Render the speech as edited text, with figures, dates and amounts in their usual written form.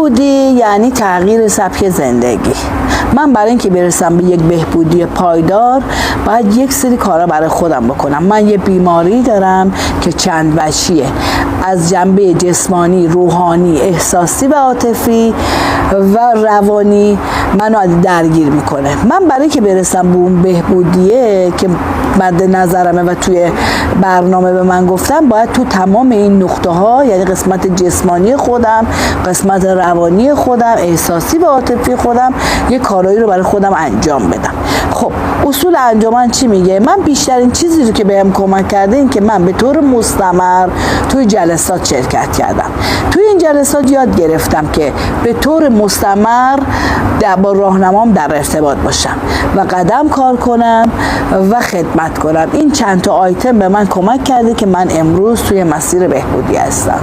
بهبودی یعنی تغییر سبک زندگی. من برای اینکه برسم به یک بهبودی پایدار باید یک سری کارا برای خودم بکنم. من یه بیماری دارم که چند وجهیه، از جنبه جسمانی، روحانی، احساسی و عاطفی و روانی منو درگیر میکنه. من برای که برسم به اون بهبودیه که مد نظرمه و توی برنامه به من گفتم، باید تو تمام این نقطه ها، یعنی قسمت جسمانی خودم، قسمت روانی خودم، احساسی و عاطفی خودم، یه کارایی رو برای خودم انجام بدم. خب اصول انجام چی میگه؟ من بیشترین چیزی رو که بهم کمک کرده این که من به طور مستمر توی جلسات شرکت کردم. توی این جلسات یاد گرفتم که به طور مستمر با راهنمام در ارتباط باشم و قدم کار کنم و خدمت کنم. این چند تا آیتم به من کمک کرده که من امروز توی مسیر بهبودی هستم.